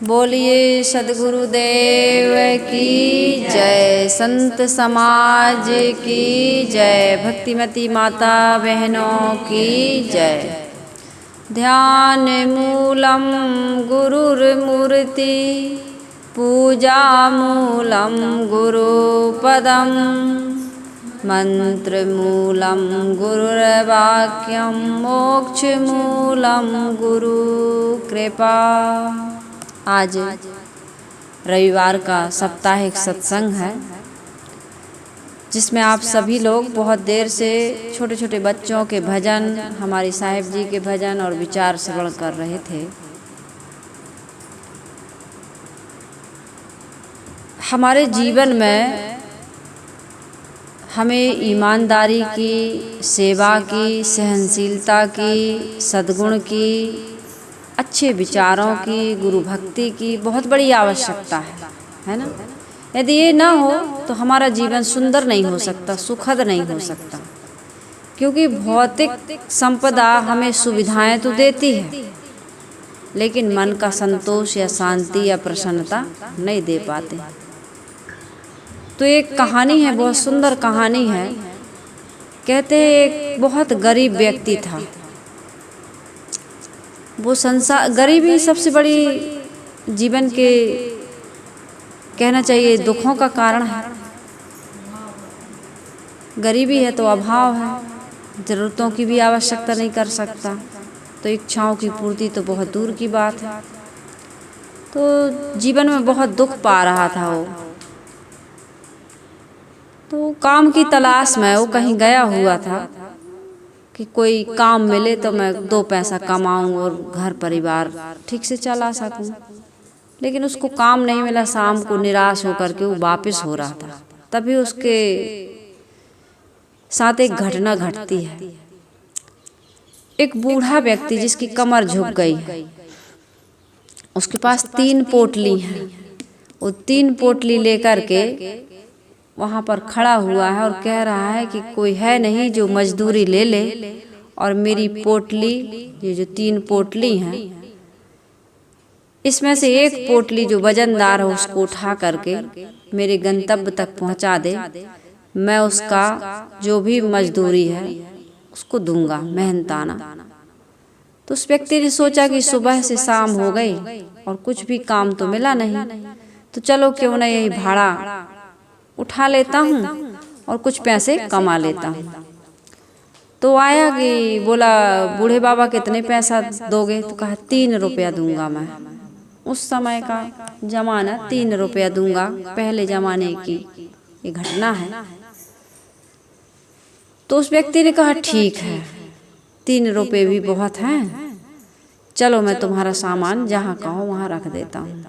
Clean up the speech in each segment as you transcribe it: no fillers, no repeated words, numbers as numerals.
बोलिए सद्गुरुदेव की जय, संत समाज की जय, भक्तिमती माता बहनों की जय। ध्यान मूलम गुरुर्मूर्ति, पूजा मूलम गुरुपदम, मंत्र मूलम गुरुर्वाक्यम, मोक्ष मूलम गुरु कृपा। आज रविवार का साप्ताहिक सत्संग है, जिसमें आप सभी लोग बहुत देर से छोटे छोटे बच्चों के भजन, हमारी साहिब जी के भजन और विचार श्रवण कर रहे थे। हमारे जीवन में हमें ईमानदारी की, सेवा की, सहनशीलता की, सद्गुण की, अच्छे विचारों की, गुरु भक्ति की बहुत बड़ी आवश्यकता है ना। यदि ये ना हो तो हमारा जीवन सुंदर नहीं हो सकता, सुखद नहीं हो सकता। क्योंकि भौतिक संपदा हमें सुविधाएं तो देती है, लेकिन मन का संतोष या शांति या प्रसन्नता नहीं दे पाते। तो एक कहानी है, बहुत सुंदर कहानी है। कहते हैं एक बहुत गरीब व्यक्ति था। वो संसार, गरीबी सबसे बड़ी जीवन के कहना चाहिए दुखों का कारण है। गरीबी है तो अभाव है, ज़रूरतों की भी आवश्यकता नहीं कर सकता, तो इच्छाओं की पूर्ति तो बहुत दूर की बात है। तो जीवन में बहुत दुख पा रहा था वो। तो काम की तलाश में वो कहीं गया हुआ था कि कोई काम मिले तो मैं 2 पैसा कमाऊं और घर परिवार ठीक से चला सकूं। लेकिन उसको काम नहीं मिला। शाम को निराश होकर के वो वापस हो रहा था। तभी उसके साथ एक घटना घटती है। एक बूढ़ा व्यक्ति जिसकी कमर झुक गई है, उसके पास 3 पोटली हैं। वो 3 पोटली लेकर के वहाँ पर खड़ा हुआ है और कह रहा है कि कोई है नहीं जो मजदूरी ले ले और मेरी पोटली, ये जो 3 पोटली हैं, इसमें से एक पोटली जो वजनदार है उसको उठा करके मेरे गंतव्य तक पहुँचा दे। मैं उसका जो भी मजदूरी है उसको दूंगा, मेहनताना। तो उस व्यक्ति ने सोचा कि सुबह से शाम हो गई और कुछ भी काम तो मिला नहीं, तो चलो क्यों ना यही भाड़ा उठा लेता हूँ और कुछ पैसे कमा लेता हूँ। तो आया कि बोला, बूढ़े बाबा कितने पैसा दोगे? तो कहा 3 रुपया दूंगा मैं। उस समय का जमाना 3 रुपया दूंगा, पहले जमाने की ये घटना है। तो उस व्यक्ति ने कहा ठीक है, 3 रुपये भी बहुत हैं, चलो मैं तुम्हारा सामान जहाँ कहो वहाँ रख देता हूँ।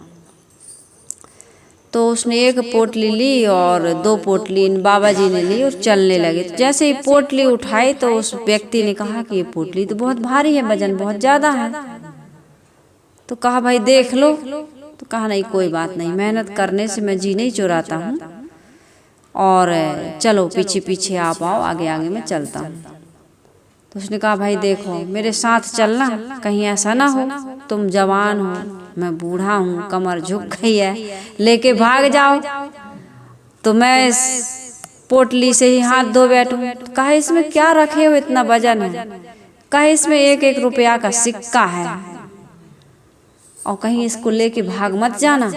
तो उसने 1 पोटली ली और 2 पोटली इन बाबा जी ने ली और चलने लगे। तो जैसे ही पोटली उठाई तो उस व्यक्ति ने कहा कि ये पोटली तो बहुत भारी है, वजन बहुत ज़्यादा है। तो कहा भाई देख लो। तो कहा नहीं कोई बात नहीं, मेहनत करने से मैं जी नहीं चुराता हूँ, और चलो पीछे पीछे आप आओ, आगे आगे मैं चलता हूँ। तो उसने कहा भाई देखो मेरे साथ चलना, कहीं ऐसा ना हो तुम जवान हो, मैं बूढ़ा हूँ, कमर झुक गई है, लेके भाग जाओ तो मैं इस पोटली से ही हाथ धो बैठूं। तो कहा इसमें क्या रखे हो, इतना वजन है? कहा इसमें 1-1 रुपया का सिक्का है, और कहीं इसको लेके भाग मत जाना।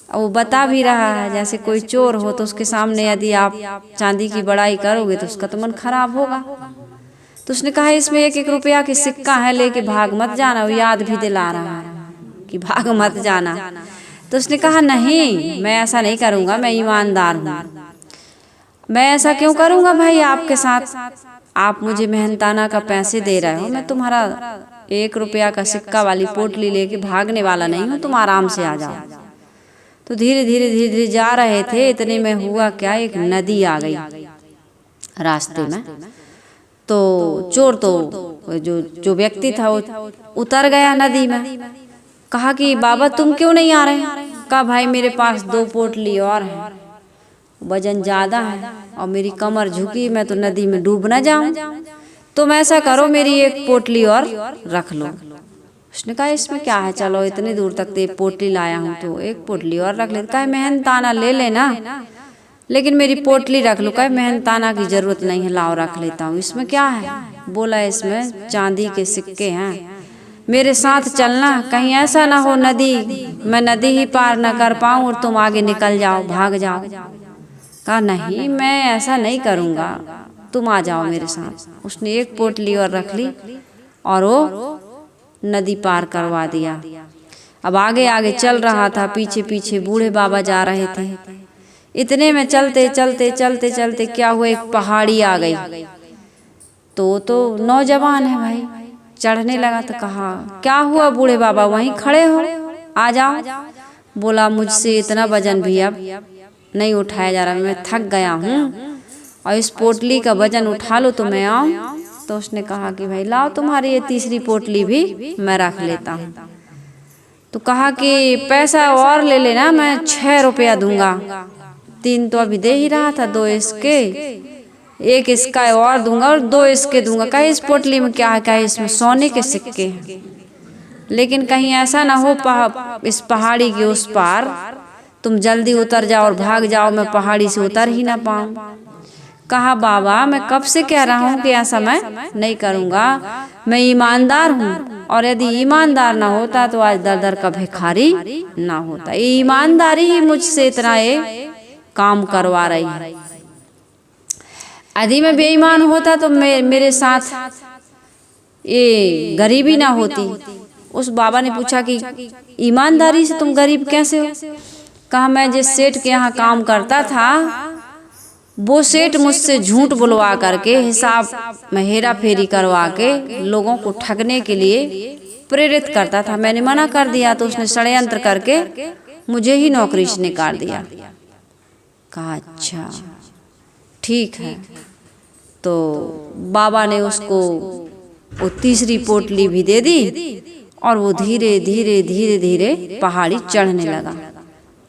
और वो बता भी रहा है जैसे कोई चोर हो तो उसके सामने यदि आप चांदी की बड़ाई करोगे तो उसका तो मन खराब होगा। तो उसने कहा इसमें 1-1 रुपया की सिक्का है, लेके भाग मत जाना। वो याद भी दिला रहा है कि भाग मत जाना। तो उसने कहा नहीं, मैं ऐसा नहीं करूँगा, मैं ईमानदार हूँ। मैं ऐसा क्यों करूँगा भाई आपके साथ? आप मुझे मेहनताना का पैसे दे रहे हो, मैं तुम्हारा 1 रुपया का सिक्का वाली पोटली लेके भागने वाला नहीं हूँ, तुम आराम से आ जाओ। तो धीरे धीरे जा रहे थे, इतने में हुआ क्या, एक नदी आ गई रास्ते में। तो चोर तो जो व्यक्ति था वो उतर गया नदी में। कहा कि बाबा तुम क्यों नहीं आ रहे? कहा भाई मेरे पास 2 पोटली और हैं, वजन ज़्यादा है और मेरी कमर झुकी, मैं तो नदी में डूब ना जाऊं। तुम ऐसा करो मेरी 1 पोटली और रख लो। उसने कहा इसमें क्या है, चलो इतनी दूर तक तो पोटली लाया हूँ तो एक पोटली और रख ले। कहा मेहनताना ले लेना, लेकिन मेरी पोटली रख लो। कहा मेहनताना की जरूरत नहीं है, लाओ रख लेता हूँ। इसमें क्या है? बोला इसमें चांदी के सिक्के हैं, मेरे साथ चलना, कहीं ऐसा ना हो मैं नदी ही पार न कर पाऊँ और तुम आगे निकल जाओ, भाग जाओ। कहा नहीं, मैं ऐसा नहीं करूँगा, तुम आ जाओ मेरे साथ। उसने एक पोटली और रख ली और वो नदी पार करवा दिया। अब आगे आगे चल रहा था, पीछे पीछे बूढ़े बाबा जा रहे थे। इतने में चलते चलते चलते चलते क्या हुआ, एक पहाड़ी आ गई। तो नौजवान है भाई, चढ़ने लगा। तो कहा क्या हुआ बूढ़े बाबा, वहीं खड़े हो, आ जाओ। बोला मुझसे इतना वजन भी अब नहीं उठाया जा रहा, मैं थक गया हूँ और इस पोटली का वजन उठा लो तो मैं आऊँ। तो उसने कहा कि भाई लाओ तुम्हारी ये तीसरी पोटली भी मैं रख लेता हूँ। तो कहा कि पैसा और ले लेना, मैं 6 रुपया दूंगा। 3 तो अभी दे ही रहा था, 2 इसके, 1 इसका और दूंगा और 2 इसके दूंगा। कहा इस पोटली में क्या है? कहा इसमें सोने के सिक्के हैं, लेकिन कहीं ऐसा ना हो इस पहाड़ी के उस पार तुम जल्दी उतर जाओ और भाग जाओ, मैं पहाड़ी से उतर ही ना पाऊँ। कहा बाबा मैं कब से कह रहा हूँ कि ऐसा मैं नहीं करूँगा, मैं ईमानदार हूँ, और यदि ईमानदार ना होता तो आज दर दर का भिखारी ना होता। ये ईमानदारी ही मुझसे इतना ये काम करवा रही है। यदि मैं बेईमान होता तो मेरे साथ ये गरीबी ना होती। उस बाबा ने पूछा कि ईमानदारी से तुम गरीब कैसे हो? कहा मैं जिस सेठ के यहाँ काम करता था वो सेठ मुझसे झूठ बुलवा करके हिसाब में हेरा फेरी करवा के लोगों को ठगने के लिए प्रेरित करता था। मैंने मना कर दिया तो उसने षड्यंत्र करके मुझे ही नौकरी से निकाल दिया। कहा अच्छा ठीक है। तो बाबा ने उसको वो तीसरी पोटली भी दे दी और वो धीरे धीरे धीरे धीरे पहाड़ी चढ़ने लगा।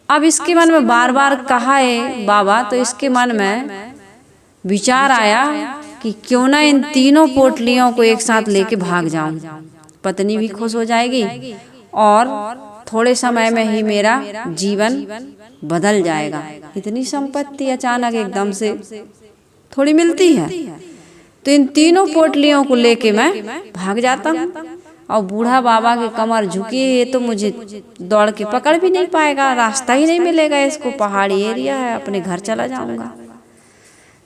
अब इसके मन में बार बार कहा है बाबा, तो इसके मन में विचार आया कि क्यों ना इन तीनों पोटलियों को एक साथ लेके भाग जाऊं, पत्नी भी खुश हो जाएगी और थोड़े समय में ही मेरा जीवन बदल जाएगा। इतनी संपत्ति अचानक एकदम से थोड़ी मिलती है, तो इन तीनों पोटलियों को लेके मैं भाग जाता हूँ। और बूढ़ा बाबा की कमर झुकी है, ये तो मुझे दौड़ के पकड़ भी नहीं पाएगा, रास्ता ही नहीं मिलेगा इसको, पहाड़ी एरिया है, अपने घर चला जाऊंगा।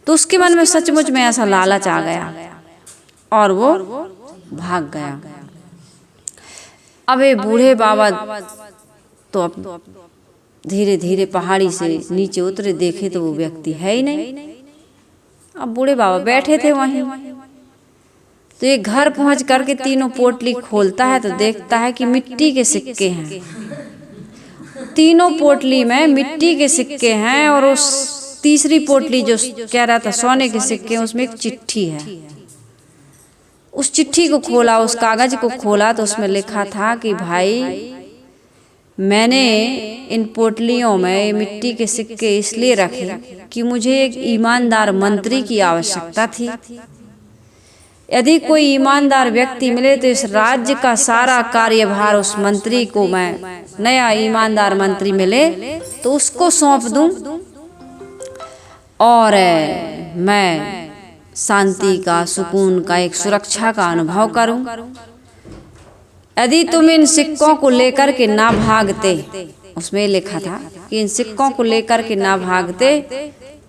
तो उसके मन में सचमुच में ऐसा लालच आ गया और वो भाग गया। अब ये बूढ़े बाबा तो अब धीरे धीरे पहाड़ी से नीचे उतरे, देखे तो वो व्यक्ति है ही नहीं। अब बूढ़े बाबा बैठे थे वहीं। तो ये घर पहुंच करके तीनों पोटली खोलता है तो देखता है कि मिट्टी के सिक्के हैं। तीनों पोटली में मिट्टी के सिक्के हैं और उस तीसरी पोटली जो कह रहा था सोने के सिक्के, उसमें एक चिट्ठी है। उस चिट्ठी को खोला, उस कागज को खोला तो उसमें लिखा था कि भाई मैंने इन पोटलियों में मिट्टी के सिक्के इसलिए रखे कि मुझे एक ईमानदार मंत्री की आवश्यकता थी। यदि कोई ईमानदार व्यक्ति मिले तो इस राज्य का सारा कार्यभार उस मंत्री को, मैं नया ईमानदार मंत्री मिले तो उसको सौंप दूं और मैं शांति का, सुकून का, एक सुरक्षा का अनुभव करूं। यदि तुम इन सिक्कों को लेकर के ना भागते, उसमें लिखा था कि इन सिक्कों को लेकर के ना भागते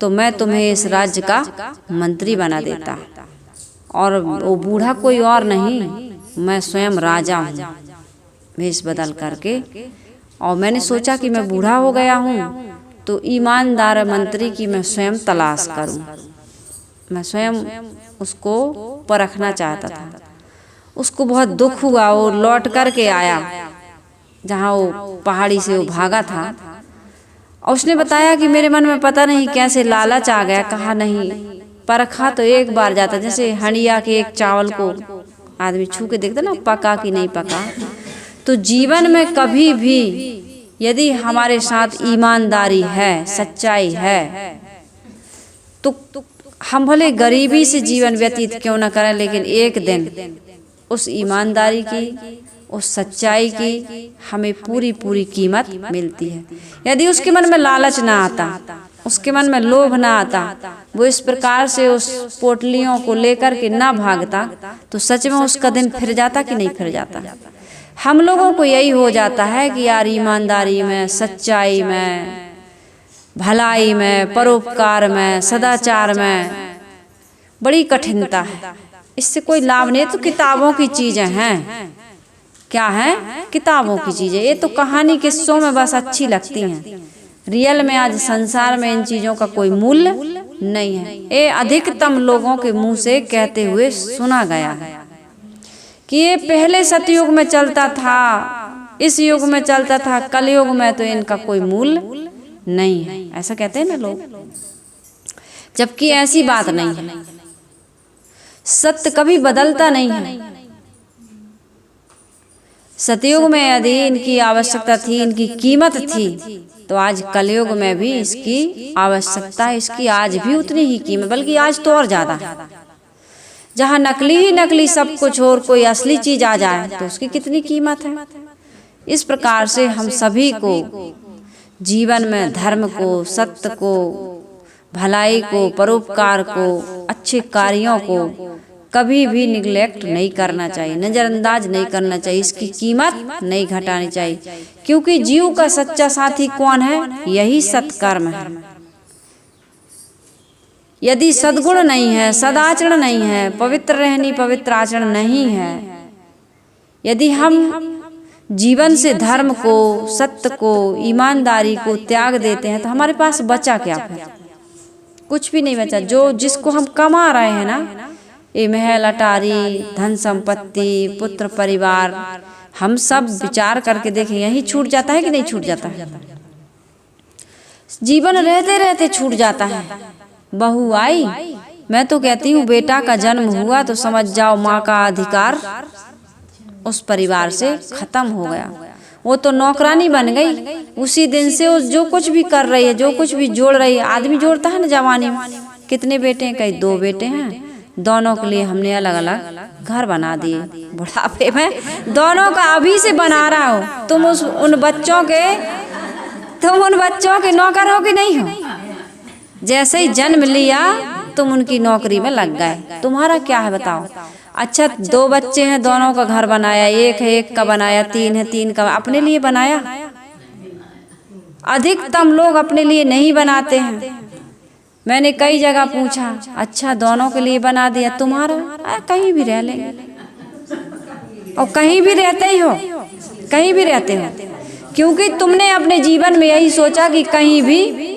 तो मैं तुम्हें इस राज्य का मंत्री बना देता, और वो बूढ़ा कोई और नहीं, मैं स्वयं राजा हूँ भेष बदल करके। और मैंने सोचा कि मैं बूढ़ा हो गया हूँ तो ईमानदार मंत्री की मैं स्वयं तलाश करूँ। मैं स्वयं उसको परखना चाहता था। उसको बहुत दुख हुआ, वो लौट करके आया जहाँ वो पहाड़ी से वो भागा था, और उसने बताया कि मेरे मन में पता नहीं कैसे लालच आ गया। कहा नहीं, परखा तो एक बार जाता, जैसे हंडिया के एक चावल को आदमी छू के देखता ना पका कि नहीं पका। तो जीवन में कभी भी यदि हमारे साथ ईमानदारी है, सच्चाई है, तो हम भले गरीबी से जीवन व्यतीत क्यों न करें, लेकिन एक दिन उस ईमानदारी की, उस सच्चाई की हमें पूरी पूरी कीमत मिलती है। यदि उसके मन में लालच ना आता, उसके मन में लोभ ना आता, वो इस प्रकार से उस पोटलियों को लेकर के ना भागता, तो सच में उसका दिन फिर जाता कि नहीं फिर जाता। हम लोगों को यही हो जाता है कि यार ईमानदारी में, सच्चाई में, भलाई में, परोपकार में, सदाचार में बड़ी कठिनता है, इससे कोई लाभ नहीं। तो किताबों की चीजें हैं, क्या है, किताबों की चीजें। ये तो कहानी किस्सों में बस अच्छी लगती हैं, रियल में आज संसार में इन चीजों का कोई मूल्य नहीं है। ये अधिकतम लोगों के मुंह से कहते हुए सुना गया है कि ये पहले सतयुग में चलता था, इस युग में चलता था, कलयुग में तो इनका कोई मूल्य नहीं है, ऐसा कहते हैं ना लोग, जबकि ऐसी बात नहीं है। सत्य कभी बदलता नहीं है। सतयुग में यदि इनकी आवश्यकता थी, इनकी कीमत थी, तो आज कलयुग में भी इसकी आवश्यकता है, इसकी आज भी उतनी ही कीमत, बल्कि आज तो और ज्यादा है। जहाँ नकली ही नकली सब कुछ और कोई असली चीज आ जाए तो उसकी कितनी कीमत है। इस प्रकार से हम सभी को जीवन में धर्म को, सत्य को, भलाई को, परोपकार को, अच्छे कार्यों को कभी भी निगलेक्ट नहीं करना चाहिए, नजरअंदाज नहीं करना चाहिए, इसकी कीमत नहीं घटानी चाहिए, क्योंकि जीव का सच्चा साथी कौन है, यही सत्कर्म है। यदि सद्गुण नहीं है, सदाचरण नहीं है, पवित्र रहनी पवित्र आचरण नहीं है, यदि हम जीवन से धर्म को, सत्य को, ईमानदारी को त्याग देते हैं, तो हमारे पास बचा क्या है, कुछ भी नहीं बचा। जो जिसको हम कमा रहे हैं ना, ये महल अटारी, धन संपत्ति, पुत्र परिवार, हम सब विचार करके देखें, यही छूट जाता है कि नहीं छूट जाता है। जीवन रहते रहते छूट जाता है। बहू आई, मैं तो कहती हूँ बेटा का जन्म हुआ तो समझ जाओ माँ का अधिकार उस परिवार से खत्म हो गया। वो तो नौकरानी बन गई। उसी दिन से वो जो कुछ भी कर रही है, जो कुछ भी जोड़ रही है, आदमी जोड़ता है ना जवानी में। कितने बेटे हैं, कई 2 बेटे हैं, दोनों के लिए हमने अलग अलग घर बना दिए। बुढ़ापे में दोनों का अभी से बना रहा हो, तुम उन बच्चों के नौकर हो कि नहीं हो। जैसे ही जन्म लिया तुम उनकी नौकरी में लग गए। तुम्हारा क्या है बताओ। अच्छा 2 बच्चे हैं, दोनों का घर बनाया, एक है एक का बनाया, 3 है 3 का अपने लिए बनाया। अधिकतम लोग अपने लिए नहीं बनाते हैं। मैंने कई जगह पूछा, अच्छा दोनों के लिए बना दिया, तुम्हारा कहीं भी रह लेंगे। और कहीं भी रहते ही हो, कहीं भी रहते हो, क्योंकि तुमने अपने जीवन में यही सोचा कि कहीं भी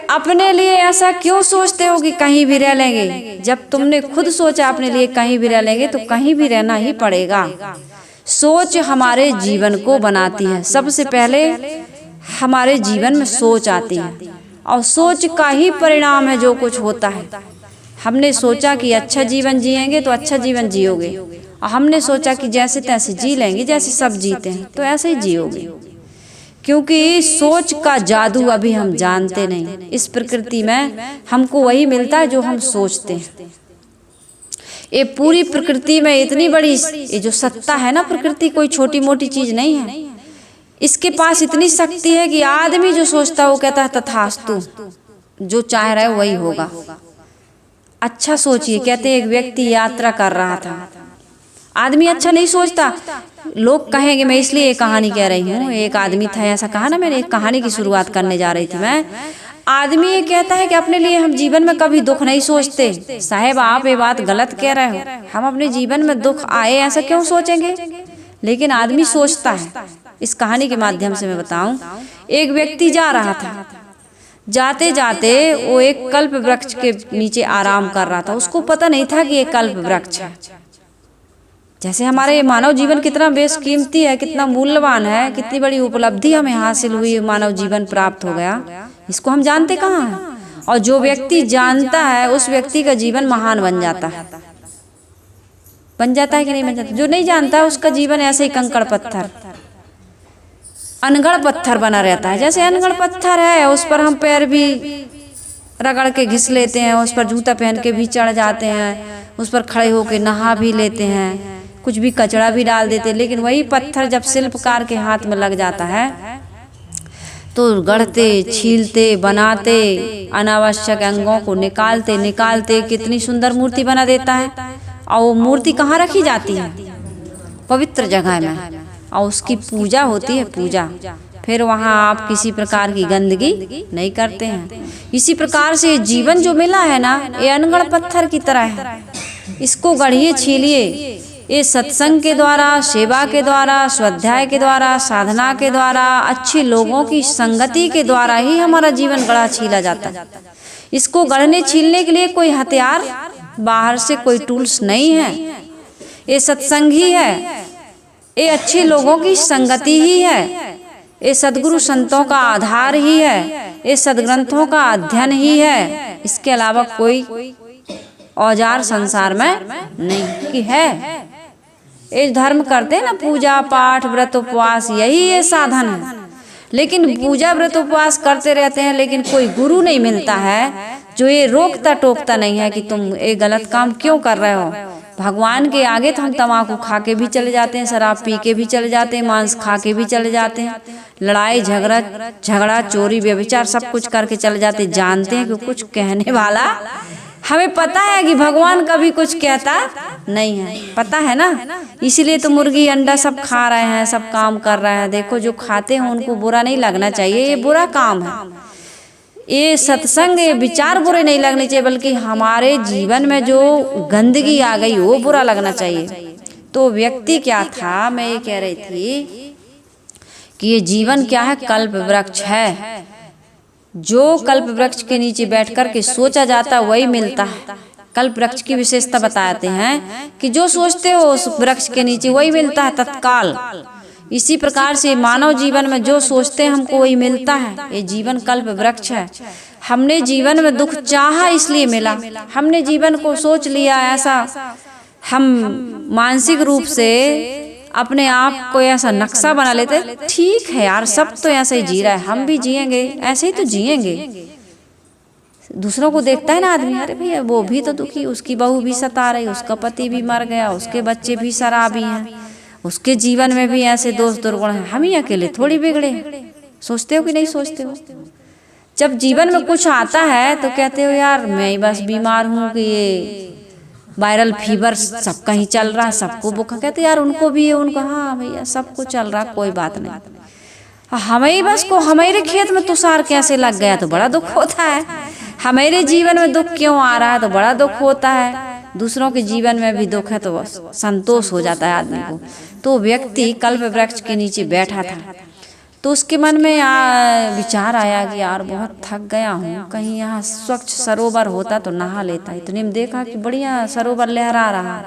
अपने लिए ऐसा क्यों सोचते हो कि कहीं भी रह लेंगे। जब तुमने खुद सोचा अपने लिए कहीं भी रह लेंगे, तो कहीं भी रहना ही पड़ेगा। सोच हमारे जीवन को बनाती है। सबसे पहले हमारे जीवन में सोच आती है, और सोच का ही परिणाम है जो कुछ होता है। हमने सोचा कि अच्छा जीवन जिएंगे तो अच्छा जीवन जियोगे, और हमने सोचा कि जैसे तैसे जी लेंगे, जैसे सब जीते हैं तो ऐसे ही जियोगे। क्योंकि सोच का जादू अभी हम जानते नहीं। इस प्रकृति में हमको वही मिलता है जो हम सोचते हैं। ये पूरी प्रकृति में इतनी बड़ी ये जो सत्ता है ना, प्रकृति कोई छोटी मोटी चीज नहीं है। इसके पास इतनी शक्ति है कि आदमी जो सोचता है वो कहता है तथास्तु, जो चाह रहा है वही होगा। अच्छा सोचिए, कहते हैं एक व्यक्ति यात्रा कर रहा था। आदमी अच्छा नहीं सोचता, लोग कहेंगे, मैं इसलिए ये कहानी कह रही हूँ। एक आदमी था, ऐसा कहा ना, मैंने एक कहानी की शुरुआत करने जा रही थी मैं। आदमी ये कहता है कि अपने लिए हम जीवन में कभी दुख नहीं सोचते। साहब आप ये बात गलत कह रहे हो। हम अपने जीवन में दुख आए ऐसा क्यों सोचेंगे, लेकिन आदमी सोचता है। इस कहानी के माध्यम से मैं बताऊं, एक व्यक्ति जा रहा था, जाते जाते वो एक कल्प वृक्ष के नीचे आराम कर रहा था। उसको पता नहीं था कि ये कल्प वृक्ष है। जैसे हमारे मानव जीवन कितना बेशकीमती है, कितना मूल्यवान है, कितनी बड़ी उपलब्धि हमें हासिल हुई, मानव जीवन प्राप्त हो गया, इसको हम जानते कहाँ हैं। और जो व्यक्ति जानता है उस व्यक्ति का जीवन महान बन जाता है। बन जाता है कि नहीं बन जाता। जो नहीं जानता उसका जीवन ऐसे ही कंकड़ पत्थर, अनगढ़ पत्थर बना रहता है। जैसे अनगढ़ पत्थर है, उस पर हम पैर भी रगड़ के घिस लेते हैं, उस पर जूता पहन के भी चढ़ जाते हैं, उस पर खड़े होकर नहा भी लेते हैं, कुछ भी कचरा भी डाल देते हैं। लेकिन वही पत्थर जब शिल्पकार के हाथ में लग जाता है तो गढ़ते, छीलते, बनाते, अनावश्यक अंगों को निकालते निकालते कितनी सुंदर मूर्ति बना देता है। और वो मूर्ति कहाँ रखी जाती है? पवित्र जगह में, और उसकी पूजा होती है, पूजा। फिर वहाँ आप किसी प्रकार की गंदगी नहीं करते हैं। इसी प्रकार से जीवन जो मिला है ना, ये अनगढ़ पत्थर की तरह है। इसको गढ़िए, छीलिए। ये सत्संग के द्वारा, सेवा के द्वारा, स्वाध्याय के द्वारा, साधना के द्वारा, अच्छे लोगों की संगति के द्वारा ही हमारा जीवन गढ़ा छीला जाता है। इसको गढ़ने छीलने के लिए कोई हथियार, बाहर से कोई टूल्स नहीं है। ये सत्संग ही है, ये अच्छे लोगों की संगति ही है, ये सद्गुरु संतों का आधार ही है, ये सदग्रंथों का अध्ययन ही है। इसके अलावा कोई औजार संसार में नहीं कि है। ये धर्म करते हैं ना, पूजा पाठ व्रत उपवास, यही ये साधन है। लेकिन पूजा व्रत उपवास करते रहते हैं, लेकिन कोई गुरु नहीं मिलता है जो ये रोकता टोकता नहीं है कि तुम ये गलत काम क्यों कर रहे हो। भगवान के आगे तो हम तम्बाकू खा के भी चले जाते हैं, शराब पी के भी चले जाते हैं, मांस खा के भी चले जाते हैं, लड़ाई झगड़ा चोरी व्यभिचार सब कुछ करके चले जाते हैं। जानते हैं कि कुछ कहने वाला, हमें पता है कि भगवान कभी कुछ कहता नहीं है, पता है ना। इसीलिए तो मुर्गी अंडा सब खा रहे हैं, सब काम कर रहे हैं। देखो जो खाते हैं उनको बुरा नहीं लगना चाहिए, ये बुरा काम है। ये सत्संग, ये विचार बुरे नहीं लगने चाहिए, बल्कि हमारे जीवन में जो गंदगी आ गई वो बुरा लगना चाहिए। तो व्यक्ति क्या था, मैं ये कह रही थी कि ये जीवन क्या है, कल्प वृक्ष है। जो कल्प वृक्ष के नीचे बैठ कर के सोचा जाता है वही मिलता है। कल्प वृक्ष की विशेषता बताते हैं कि जो सोचते हो उस वृक्ष के नीचे वही मिलता है तत्काल। इसी प्रकार से मानव जीवन में जो सोचते हैं हमको वही मिलता है। ये जीवन कल्प वृक्ष है। हमने जीवन में दुख चाहा इसलिए मिला, हमने जीवन को सोच लिया ऐसा, हम मानसिक रूप से अपने आप को ऐसा नक्शा बना लेते, ठीक है यार सब तो ऐसे ही जी रहा है, हम भी जिएंगे, ऐसे ही तो जिएंगे। दूसरों को देखता है ना आदमी, अरे भैया वो भी तो दुखी, उसकी बहू भी सता रही, उसका पति भी मर गया, उसके बच्चे भी शराबी हैं, उसके जीवन में भी ऐसे दोष दुर्गुण हैं, हम ही अकेले थोड़ी बिगड़े। सोचते हो कि नहीं सोचते हो? जब जीवन में कुछ आता है तो कहते हो यार मैं ही बस बीमार हूँ, कि ये वायरल फीवर सबका ही चल रहा है, सबको बुखार, कहते यार उनको भी है, उनको हाँ भैया सबको चल रहा, कोई बात नहीं। हमें ही बस को हमारे खेत में तुषार कैसे लग गया तो बड़ा दुख होता है, हमारे जीवन में दुख क्यों आ रहा है तो बड़ा दुख होता है। दूसरों के जीवन में भी दुख है तो बस संतोष हो जाता है आदमी को। तो व्यक्ति कल्प वृक्ष के नीचे बैठा था, तो उसके मन में विचार आया कि यार बहुत थक गया हूँ, कहीं यहाँ स्वच्छ सरोवर होता तो नहा लेता। इतने में देखा कि बढ़िया सरोवर लहरा रहा,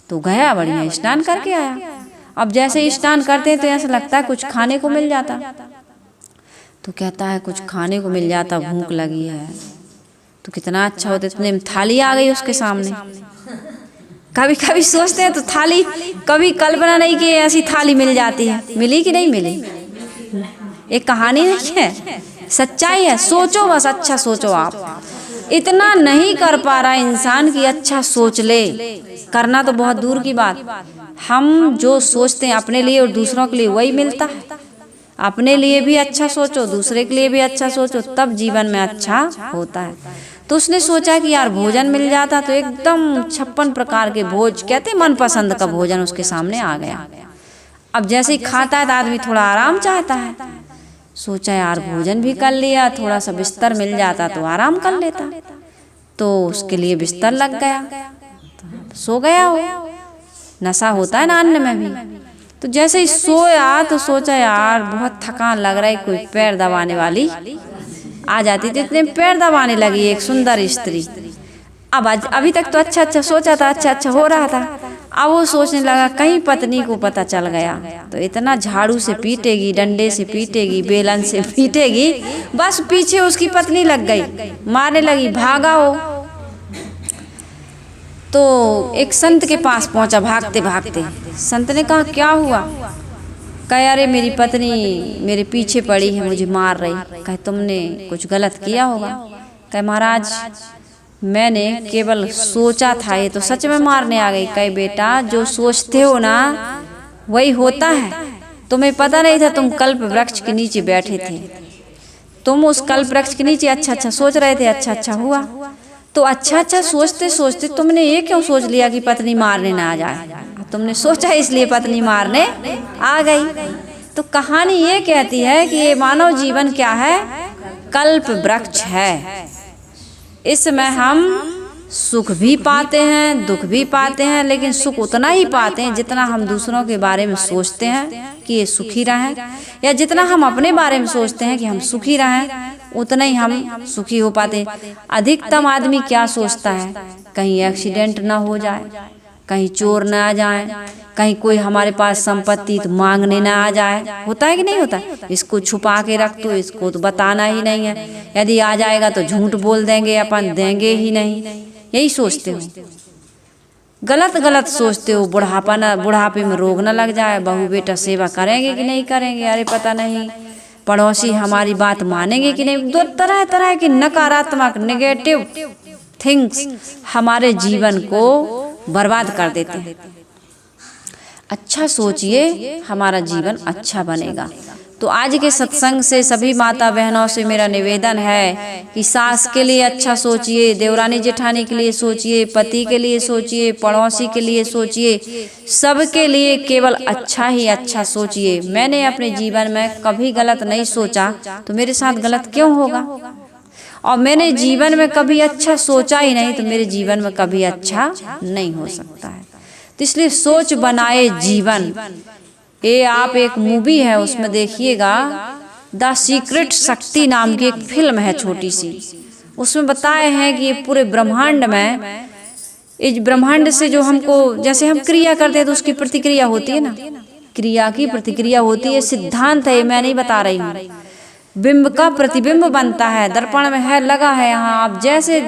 तो गया, बढ़िया स्नान करके आया। अब जैसे स्नान करते हैं तो ऐसा लगता है कुछ खाने को मिल जाता, तो कहता है कुछ खाने को मिल जाता, भूख लगी है तो कितना अच्छा होता। इतने में थाली आ गई उसके सामने। कभी कभी सोचते हैं तो थाली, कभी कल्पना नहीं कि ऐसी थाली मिल जाती है। मिली कि नहीं मिली, एक कहानी नहीं है, सच्चाई है। सोचो बस, अच्छा सोचो। आप इतना नहीं कर पा रहा इंसान की अच्छा सोच ले, करना तो बहुत दूर की बात। हम जो सोचते हैं अपने लिए और दूसरों के लिए वही मिलता है। अपने लिए भी अच्छा सोचो, दूसरे के लिए भी अच्छा सोचो, तब जीवन में अच्छा होता है। तो उसने सोचा कि यार भोजन मिल जाता तो एकदम 56 प्रकार के भोज, कहते मनपसंद का भोजन उसके सामने आ गया। अब जैसे ही खाता है तो आदमी थोड़ा आराम चाहता है। सोचा यार भोजन भी कर लिया, थोड़ा सा बिस्तर मिल जाता तो आराम कर लेता। तो उसके लिए बिस्तर लग गया, तो सो गया। वो नशा होता है ना अन्न में भी। तो जैसे ही सोया तो सोचा यार बहुत थकान लग रहा है, कोई पैर दबाने वाली आ जाती। तो इतने पैर दबाने लगी एक सुंदर स्त्री। अब अभी तक तो अच्छा अच्छा सोचा था, अच्छा अच्छा हो रहा था। अब वो सोचने लगा कहीं पत्नी को पता चल गया तो इतना झाड़ू से पीटेगी, डंडे से पीटेगी, बेलन से पीटेगी। बस पीछे उसकी पत्नी लग गई, मारने लगी, भागा हो। तो एक संत के पास पहुंचा भागते भागते। संत ने कहा क्या हुआ? कहे अरे मेरी पत्नी मेरे पीछे पड़ी है, मुझे मार रही। कहे तुमने कुछ गलत किया होगा? कहे महाराज मैंने केवल सोचा था, ये तो सच में मारने आ गई। कहे बेटा जो सोचते हो ना वही होता है। तुम्हें पता नहीं था, तुम कल्प वृक्ष के नीचे बैठे थे, तुम उस कल्प वृक्ष के नीचे अच्छा अच्छा सोच रहे थे, अच्छा अच्छा हुआ। तो अच्छा अच्छा सोचते सोचते तुमने ये क्यों सोच लिया कि पत्नी मारने ना आ जाए? तुमने सोचा इसलिए पत्नी मारने आ गई। तो कहानी ये कहती है कि ये मानव जीवन क्या है? कल्प वृक्ष है। इसमें हम सुख भी पाते हैं, दुख भी पाते हैं, लेकिन सुख उतना ही पाते हैं जितना हम दूसरों के बारे में सोचते हैं कि ये सुखी रहें, या जितना हम अपने बारे में सोचते हैं कि हम सुखी रहें, उतना ही हम सुखी हो पाते। अधिकतम आदमी क्या सोचता है? कहीं एक्सीडेंट ना हो जाए, कहीं चोर ना आ जाए, कहीं कोई हमारे पास संपत्ति तो मांगने ना आ जाए। होता है कि नहीं होता? इसको छुपा के रख दो, इसको तो बताना ही नहीं है, यदि आ जाएगा तो झूठ बोल देंगे, अपन देंगे ही नहीं। यही सोचते हो, गलत गलत सोचते हो। बुढ़ापे में रोग न लग जाए, बहू बेटा सेवा करेंगे कि नहीं करेंगे, अरे पता नहीं पड़ोसी हमारी बात मानेंगे कि नहीं। दो तरह तरह की नकारात्मक नेगेटिव थिंग्स हमारे जीवन को बर्बाद कर देते हैं। अच्छा सोचिए, हमारा जीवन अच्छा बनेगा। तो आज के सत्संग से सभी माता बहनों से मेरा निवेदन है कि सास के लिए अच्छा सोचिए, देवरानी जेठानी के लिए सोचिए, पति के लिए सोचिए, पड़ोसी के लिए सोचिए, सबके लिए केवल अच्छा ही अच्छा सोचिए। मैंने अपने जीवन में कभी गलत नहीं सोचा, तो मेरे साथ गलत क्यों होगा? और मैंने जीवन में कभी अच्छा सोचा ही नहीं, तो मेरे जीवन में कभी अच्छा नहीं हो सकता है। तो इसलिए सोच बनाए जीवन। ये आप एक मूवी है, उसमें देखिएगा, द सीक्रेट शक्ति नाम की एक फिल्म है छोटी सी। उसमें बताए हैं कि ये पूरे ब्रह्मांड में, इस ब्रह्मांड से जो हमको, जैसे हम क्रिया करते हैं तो उसकी प्रतिक्रिया होती है ना, क्रिया की प्रतिक्रिया होती है। सिद्धांत है, मैं नहीं बता रही हूँ। बिंब का प्रतिबिंब बनता है, दर्पण में है लगा है यहाँ। आप जैसे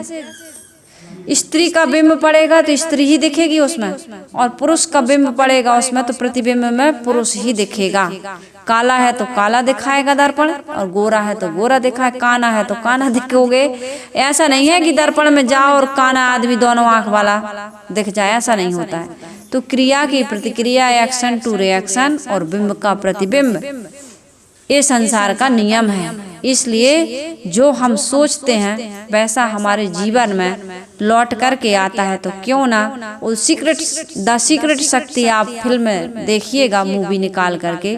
स्त्री का बिंब पड़ेगा तो स्त्री ही दिखेगी उसमें, और पुरुष का बिंब पड़ेगा उसमें तो प्रतिबिंब में पुरुष ही दिखेगा। काला है तो काला दिखाएगा दर्पण, और गोरा है तो गोरा दिखाए, काना है तो काना दिखोगे। ऐसा नहीं है कि दर्पण में जाओ और काना आदमी दोनों आंख वाला दिख जाए, ऐसा नहीं होता है। तो क्रिया की प्रतिक्रिया, एक्शन टू रिएक्शन, और बिंब का प्रतिबिंब, ये संसार का नियम है। इसलिए जो हम सोचते हैं वैसा हमारे जीवन में लौट करके आता है। तो क्यों ना वो द सीक्रेट शक्ति आप फिल्म में देखिएगा, मूवी निकाल करके।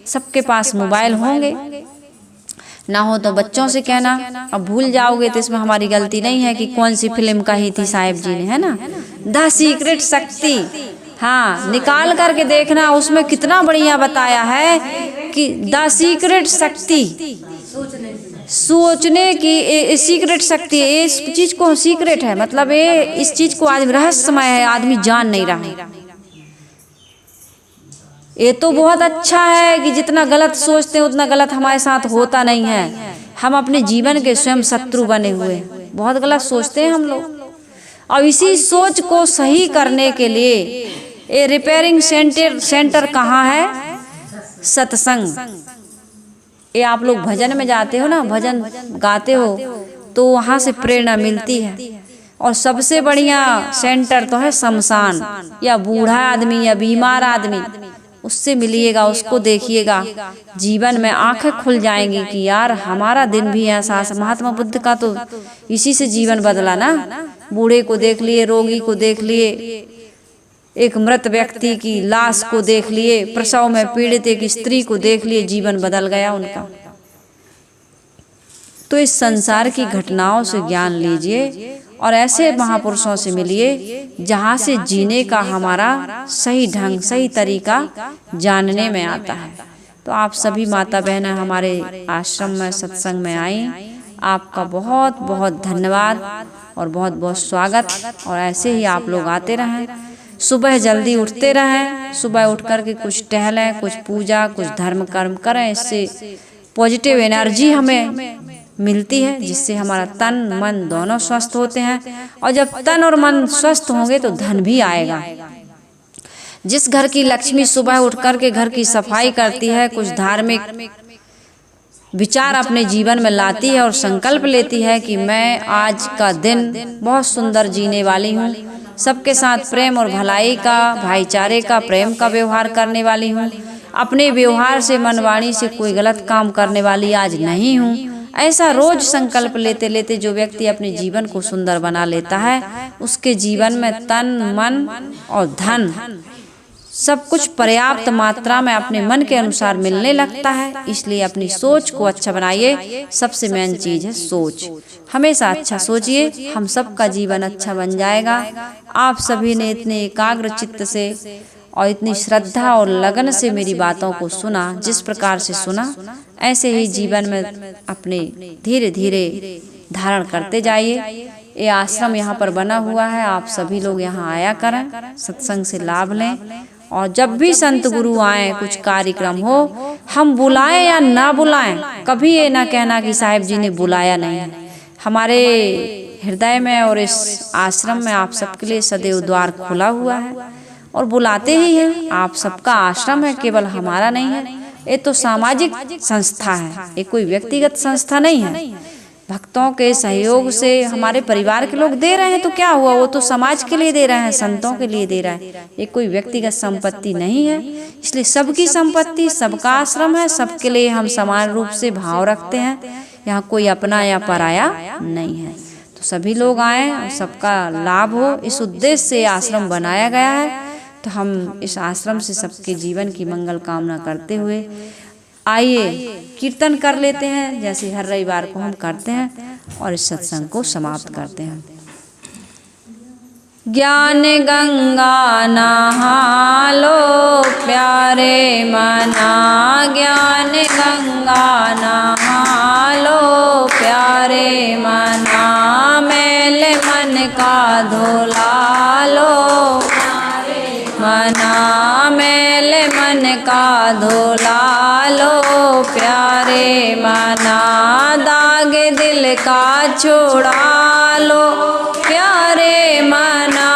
सबके पास मोबाइल होंगे, ना हो तो बच्चों से कहना। अब भूल जाओगे तो इसमें हमारी गलती नहीं है कि कौन सी फिल्म कही थी साहिब जी ने, है ना, द सीक्रेट शक्ति। हाँ, निकाल करके देखना, उसमें कितना बढ़िया बताया है कि द सीक्रेट शक्ति, सोचने की सीक्रेट शक्ति। इस चीज को सीक्रेट है, मतलब ये इस चीज को आदमी रहस्यमय है, आदमी जान नहीं रहा। ये तो बहुत अच्छा है कि जितना गलत सोचते हैं उतना गलत हमारे साथ होता नहीं है। हम अपने जीवन के स्वयं शत्रु बने हुए, बहुत गलत सोचते हैं हम लोग। और इसी सोच को सही करने के लिए ये रिपेयरिंग सेंटर कहाँ है? सत्संग। ये आप लोग भजन में जाते हो ना, भजन गाते हो, तो वहाँ से प्रेरणा मिलती है। और सबसे बढ़िया सेंटर तो है शमशान, या बूढ़ा आदमी या बीमार आदमी, उससे मिलिएगा, उसको देखिएगा, जीवन में आंखें खुल जाएंगी कि यार हमारा दिन भी ऐसा। महात्मा बुद्ध का तो इसी से जीवन बदला ना। बूढ़े को देख लिए, रोगी को देख लिए, एक मृत व्यक्ति की लाश को देख लिए, प्रसव में पीड़ित एक स्त्री को देख लिए, जीवन बदल गया उनका। तो इस संसार की घटनाओं से ज्ञान लीजिए और ऐसे महापुरुषों से मिलिए जहाँ से जीने का हमारा सही ढंग, सही तरीका जानने में आता है। तो आप सभी माता बहनें हमारे आश्रम में सत्संग में आई, आपका बहुत बहुत धन्यवाद और बहुत बहुत स्वागत। और ऐसे ही आप लोग आते रहें, सुबह जल्दी उठते रहें, सुबह उठ कर के कुछ टहलें, कुछ पूजा, कुछ धर्म कर्म करें। इससे पॉजिटिव एनर्जी हमें मिलती है, जिससे हमारा तन मन दोनों स्वस्थ होते हैं। और जब तन और मन स्वस्थ होंगे तो धन भी आएगा। जिस घर की लक्ष्मी सुबह उठ कर के घर की सफाई करती है, कुछ धार्मिक विचार अपने जीवन में लाती है और संकल्प लेती है कि मैं आज का दिन बहुत सुंदर जीने वाली हूँ, सबके साथ प्रेम और भलाई का, भाईचारे का, प्रेम का व्यवहार करने वाली हूँ, अपने व्यवहार से, मनवाणी से कोई गलत काम करने वाली आज नहीं हूँ। ऐसा रोज संकल्प लेते लेते जो व्यक्ति अपने जीवन को सुंदर बना लेता है, उसके जीवन में तन, मन और धन सब कुछ पर्याप्त मात्रा में अपने मन के अनुसार मिलने लगता है। इसलिए अपनी सोच को अच्छा बनाइए। सबसे मेन चीज है सोच। हमेशा अच्छा सोचिए, हम सबका जीवन अच्छा बन जाएगा। आप सभी ने इतने एकाग्र चित्त से और इतनी श्रद्धा और लगन से मेरी बातों को सुना, जिस प्रकार से सुना ऐसे ही जीवन में अपने धीरे धीरे धारण करते जाइए। ये आश्रम यहाँ पर बना हुआ है, आप सभी लोग यहाँ आया करें, सत्संग से लाभ लें। और जब भी संत गुरु आए, कुछ कार्यक्रम हो, हम बुलाएं या ना बुलाएं, कभी ये ना कहना कि साहिब जी ने बुलाया नहीं। हमारे हृदय में और इस आश्रम में आप सबके लिए सदैव द्वार खुला हुआ है और बुलाते ही हैं। आप सबका आश्रम है, केवल हमारा नहीं है। ये तो सामाजिक संस्था है, ये कोई व्यक्तिगत संस्था नहीं है। भक्तों के सहयोग से हमारे परिवार के लोग दे रहे हैं तो क्या हुआ, वो तो समाज के लिए दे रहे हैं, संतों के लिए दे रहे हैं। ये कोई व्यक्तिगत संपत्ति नहीं है। इसलिए सबकी संपत्ति, सबका आश्रम है, सबके लिए हम समान रूप से भाव रखते हैं। यहाँ कोई अपना या पराया नहीं है। तो सभी लोग आए और सबका लाभ हो, इस उद्देश्य से आश्रम बनाया गया है। तो हम इस आश्रम से सबके जीवन की मंगल कामना करते हुए आइए कीर्तन कर लेते हैं, जैसे हर रविवार को हम करते हैं, और इस सत्संग को समाप्त करते हैं। ज्ञान गंगा नहा लो प्यारे मना, ज्ञान गंगा नहा लो प्यारे मना, मैल मन का धोला लो मना, मैल मन का धोला लो प्यारे मना, दाग दिल का छोड़ा लो प्यारे मना,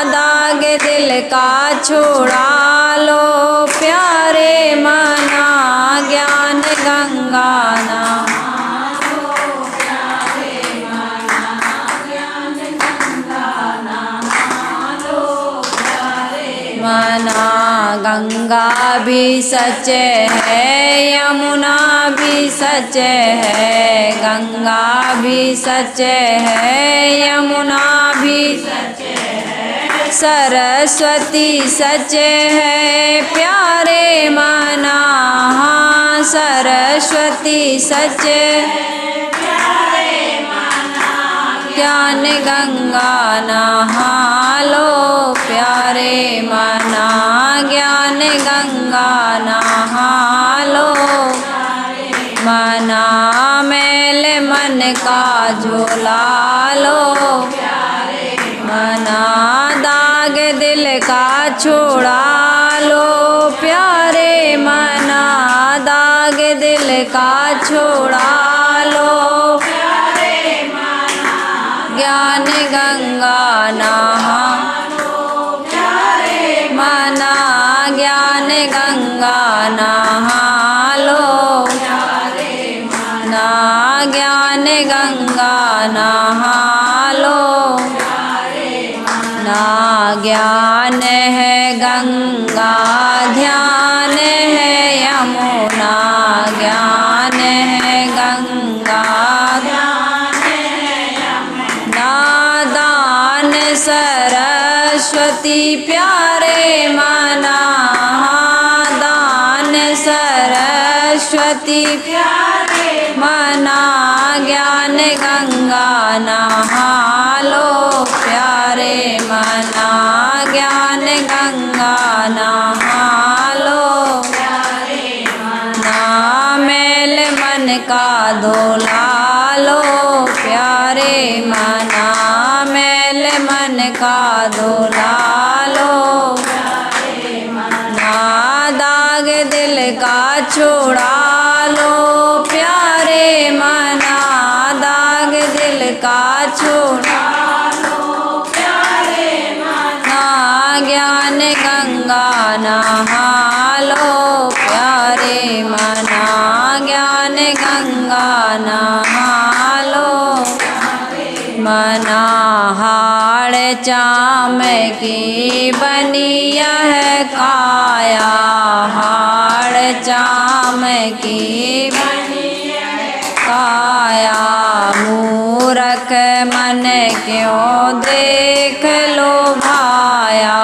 दाग दिल का छोड़ा लो प्यारे मना, ज्ञान गंगा मना, गंगा भी सच है, यमुना भी सच है, गंगा भी सच है, यमुना भी सच है, सरस्वती सच है प्यारे मना, हाँ सरस्वती सच प्यारे मना, ज्ञान गंगा नहा लो प्यारे मना, ज्ञान गंगा नहा लो मना, मैल मन का झोला लो मना, दाग दिल का छोड़ा लो प्यारे मना, दाग दिल का छोड़ा लो प्यारे मना, ज्ञान गंगा नहा मना, ज्ञान गंगा नहा लो ना, ज्ञान गंगा नहा लो ना, ज्ञान है गंगा ध्यान है यमुना, ज्ञान है गंगा ध्यान है यमुना, दान सरस्वती प्यारे मना, दान सरस्वती प्यारे मना, ज्ञान गंगा नहा लो प्यारे मना, ज्ञान गंगा नहा लो प्यारे मना, मैल मन का धोला लो प्यारे मना, मैल मन का धोला लो ना, दाग दिल का छोड़ा लो प्यारे मना, दाग दिल का छोड़ा लो प्यारे मना, ज्ञान गंगा नहा लो प्यारे मना, ज्ञान गंगा मना हाड़ चाम की बनी यह काया, हाड़ चाम की बनी काया। मूरख मन क्यों देख लो भाया,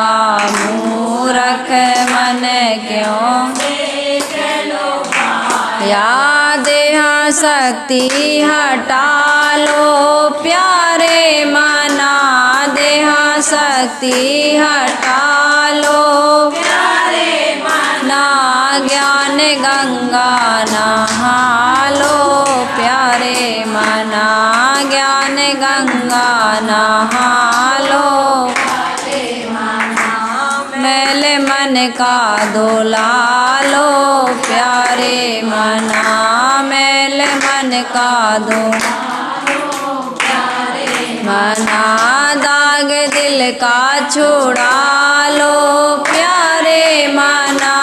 मूरख मन क्यों देख लो भाया। देहा शक्ति हटा लो प्यारे मना, देहा शक्ति हटा लो प्यारे मना। ज्ञान गंगा नहा लो प्यारे मना, ज्ञान गंगा नहा लो प्यारे मना। मैल मन का धोला लो प्यारे मना, मैल मन का धोला लो प्यारे मना। दाग दिल का छुड़ा लो प्यारे मना,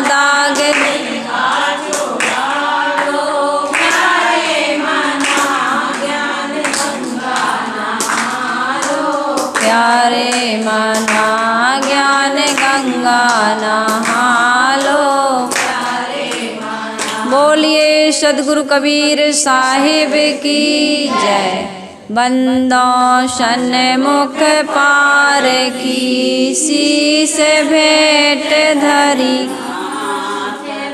दाग दिल का छुड़ा लो प्यारे मना। ज्ञान गंगा नहा लो प्यारे मना, ज्ञान गंगा नहा लो प्यारे मना। बोलिए सद्गुरु कबीर साहिब की जय। बंदों सन्मुख पार की शीस भेंट धरी,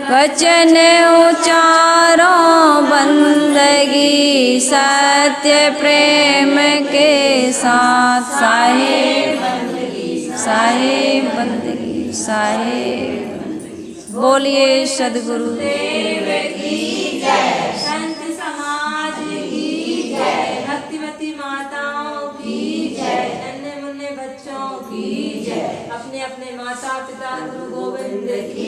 वचन उचारो बंदगी सत्य प्रेम के साथ। साहिब बंदगी, साहिब बंदगी, साहिब बंदगी। बोलिए सद्गुरु देव की जय, संत समाज की जय, भक्तिमती माताओं की जय, नन्हे मुन्ने बच्चों की जय, अपने अपने माता पिता गुरु गोविंद की